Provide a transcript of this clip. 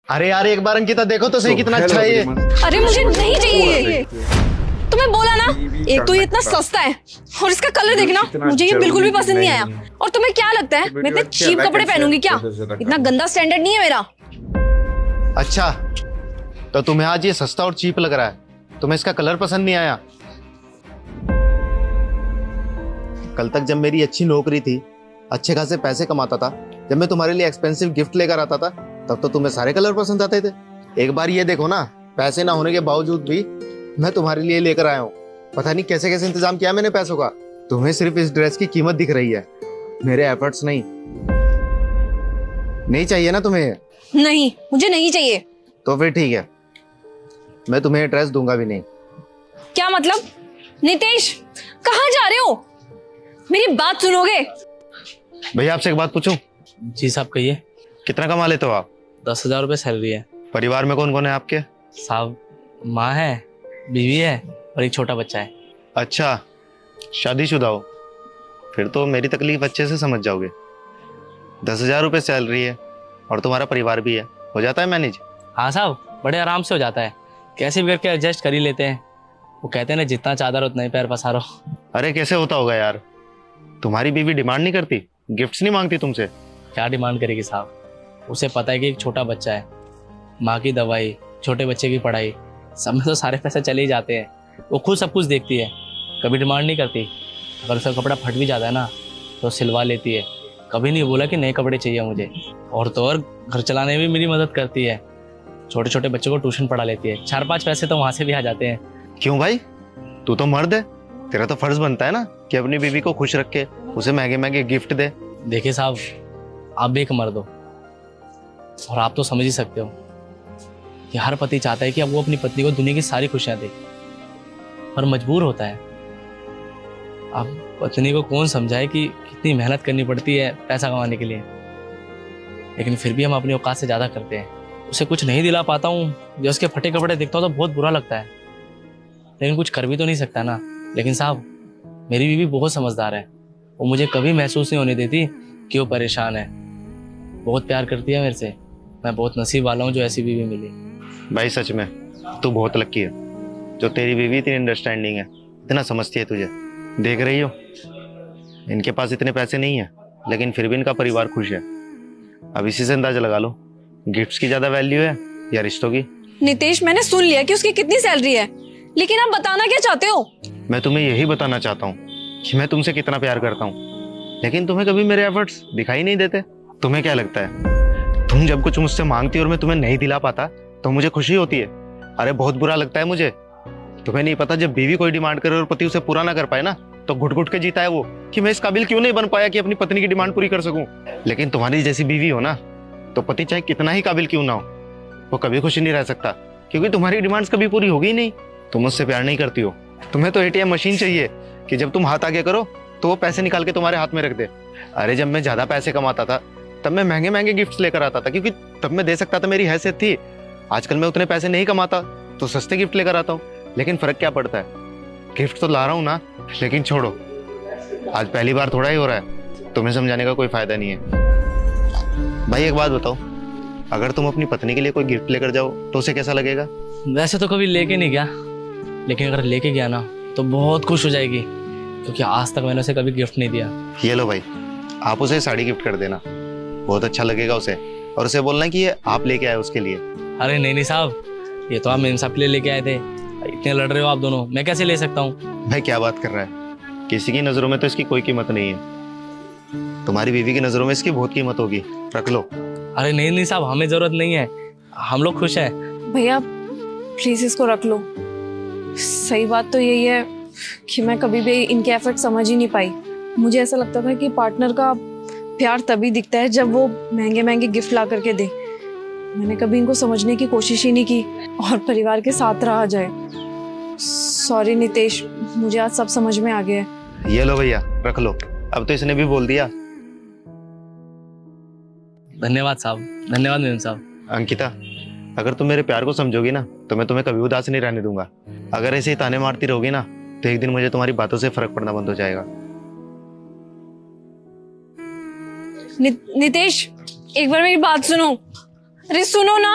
अरे यार एक बार अंकिता देखो तो सही कितना अच्छा है ये। अरे मुझे नहीं चाहिए ये। तुम्हें बोला ना, एक तो ये इतना सस्ता है और इसका कलर देखना, मुझे ये बिल्कुल भी पसंद नहीं आया। और तुम्हें क्या लगता है मैं इतने चीप कपड़े पहनूंगी क्या? इतना गंदा स्टैंडर्ड नहीं है मेरा। अच्छा तो तुम्हें आज ये सस्ता और चीप लग रहा है, तुम्हें इसका कलर पसंद नहीं आया? कल तक जब मेरी अच्छी नौकरी थी, अच्छे खासे पैसे कमाता था, जब मैं तुम्हारे लिए एक्सपेंसिव गिफ्ट लेकर आता था, तब तो तुम्हें सारे कलर पसंद आते थे। एक बार ये देखो ना, पैसे ना होने के बावजूद भी मैं तुम्हारे लिए लेकर आया हूँ। पता नहीं कैसे कैसे इंतजाम किया मैंने पैसों का। तुम्हें सिर्फ इस ड्रेस की कीमत दिख रही है, मेरे एफर्ट्स नहीं। नहीं चाहिए ना तुम्हें? नहीं, मुझे नहीं चाहिए। तो फिर ठीक है, मैं तुम्हें ये ड्रेस दूंगा भी नहीं। क्या मतलब? नितेश, कहाँ जा रहे हो? मेरी बात सुनोगे? भैया आपसे एक बात पूछूं? जी साहब कहिए। कितना कमा लेते हो आप? 10,000 रुपये सैलरी है। परिवार में कौन कौन है आपके? साहब माँ है, बीवी है और एक छोटा बच्चा है। अच्छा, शादीशुदा हो? फिर तो मेरी तकलीफ अच्छे से समझ जाओगे। 10,000 रुपये सैलरी है और तुम्हारा परिवार भी है, हो जाता है मैनेज? हाँ साहब, बड़े आराम से हो जाता है, कैसे भी करके एडजस्ट कर ही लेते हैं। वो कहते हैं ना, जितना चादर उतना ही पैर पसारो। अरे कैसे होता होगा यार, तुम्हारी बीवी डिमांड नहीं करती, गिफ्ट्स नहीं मांगती तुमसे? क्या डिमांड करेगी साहब, उसे पता है कि एक छोटा बच्चा है, माँ की दवाई, छोटे बच्चे की पढ़ाई, सब में तो सारे पैसे चले ही जाते हैं। वो खुद सब कुछ देखती है, कभी डिमांड नहीं करती। अगर उसका कपड़ा फट भी जाता है ना तो सिलवा लेती है, कभी नहीं बोला कि नए कपड़े चाहिए मुझे। और तो और घर चलाने में भी मेरी मदद करती है, छोटे छोटे बच्चों को ट्यूशन पढ़ा लेती है। 4-5 पैसे तो वहाँ से भी आ जाते हैं। क्यों भाई, तू तो मर्द है, तेरा तो फर्ज बनता है ना कि अपनी बीवी को खुश रखे, उसे महंगे महंगे गिफ्ट दे। देखिए साहब, आप भी एक मर्द हो और आप तो समझ ही सकते हो कि हर पति चाहता है कि अब वो अपनी पत्नी को दुनिया की सारी खुशियां दे, पर मजबूर होता है। अब पत्नी को कौन समझाए कि कितनी मेहनत करनी पड़ती है पैसा कमाने के लिए, लेकिन फिर भी हम अपनी औकात से ज़्यादा करते हैं। उसे कुछ नहीं दिला पाता हूँ, जब उसके फटे कपड़े देखता हूँ तो बहुत बुरा लगता है, लेकिन कुछ कर भी तो नहीं सकता ना। लेकिन साहब, मेरी बीवी बहुत समझदार है, वो मुझे कभी महसूस नहीं होने देती कि वो परेशान है। बहुत प्यार करती है मेरे से। मैं बहुत नसीब वाला हूँ जो ऐसी बीवी मिली। भाई सच में तू बहुत लकी है जो तेरी बीवी इतनी अंडरस्टैंडिंग है, इतना समझती है तुझे। देख रही हो, इनके पास इतने पैसे नहीं है, लेकिन फिर भी इनका परिवार खुश है। अब इसी से अंदाजा लगा लो, गिफ्ट्स की ज्यादा वैल्यू है या रिश्तों की? नितेश, मैंने सुन लिया कि उसकी कितनी सैलरी है, लेकिन आप बताना क्या चाहते हो? मैं तुम्हें यही बताना चाहता हूँ कि मैं तुमसे कितना प्यार करता हूँ, लेकिन तुम्हें कभी मेरे एफर्ट्स दिखाई नहीं देते। तुम्हें क्या लगता है, तुम जब कुछ मुझसे मांगती और मैं तुम्हें नहीं दिला पाता तो मुझे खुशी होती है? अरे बहुत बुरा लगता है मुझे। तुम्हें नहीं पता, जब बीवी कोई डिमांड करे और पति उसे पूरा ना कर पाए ना, तो घुट घुट के जीता है वो कि मैं इस काबिल क्यों नहीं बन पाया कि अपनी पत्नी की डिमांड पूरी कर सकूं। लेकिन तुम्हारी जैसी बीवी हो ना, तो पति चाहे कितना ही काबिल क्यों ना हो, वो कभी खुशी नहीं रह सकता, क्योंकि तुम्हारी डिमांड्स कभी पूरी होगी ही नहीं। तुम मुझसे प्यार नहीं करती हो, तुम्हें तो एटीएम मशीन चाहिए कि जब तुम हाथ आगे करो तो वो पैसे निकाल के तुम्हारे हाथ में रख दे। अरे जब मैं ज्यादा पैसे कमाता था तब मैं महंगे महंगे गिफ्ट्स लेकर आता था, क्योंकि तब मैं दे सकता था, मेरी हैसियत थी। आजकल मैं उतने पैसे नहीं कमाता तो सस्ते गिफ्ट लेकर आता हूँ, लेकिन फर्क क्या पड़ता है, गिफ्ट तो ला रहा हूँ ना। लेकिन छोड़ो, आज पहली बार थोड़ा ही हो रहा है, तुम्हें समझाने का कोई फायदा नहीं है। भाई एक बात बताओ, अगर तुम अपनी पत्नी के लिए कोई गिफ्ट लेकर जाओ तो उसे कैसा लगेगा? वैसे तो कभी लेके नहीं गया, लेकिन अगर लेके गया ना तो बहुत खुश हो जाएगी, क्योंकि आज तक मैंने उसे कभी गिफ्ट नहीं दिया। ये लो भाई, आप उसे साड़ी गिफ्ट कर देना, बहुत अच्छा लगेगा उसे। और उसे बोलना कि ये आप लेके आए उसके लिए। अरे नहीं साहब, ये तो आप मेरे साथ ले लेके आए थे। इतने लड़ रहे हो आप दोनों, मैं कैसे ले सकता हूँ? भाई क्या बात कर रहा है, किसी की नजरों में तो इसकी कोई कीमत नहीं है, तुम्हारी बीवी की नजरों में इसकी बहुत कीमत होगी, रख लो। अरे नहीं साहब, हमें जरूरत नहीं है, हम लोग खुश हैं। भैया प्लीज इसको रख लो। सही बात तो यही है कि मैं कभी भी इनके एफर्ट समझ ही नहीं पाई। मुझे ऐसा लगता था कि पार्टनर का प्यार तभी दिखता है जब वो महंगे महंगे गिफ्ट ला करके दे। मैंने कभी इनको समझने की कोशिश ही नहीं की और परिवार के साथ रहा जाए। सॉरी नितेश, मुझे आज सब समझ में आ गया है। ये लो भैया, रख लो। अब तो इसने भी बोल दिया। धन्यवाद साहब, धन्यवाद मेम साहब। अंकिता, अगर तुम मेरे प्यार को समझोगी ना तो मैं तुम्हें कभी उदास नहीं रहने दूंगा। अगर ऐसे ही ताने मारती रहोगी ना तो एक दिन मुझे तुम्हारी बातों से फर्क पड़ना बंद हो जाएगा। नितेश, एक बार मेरी बात सुनो। अरे सुनो ना।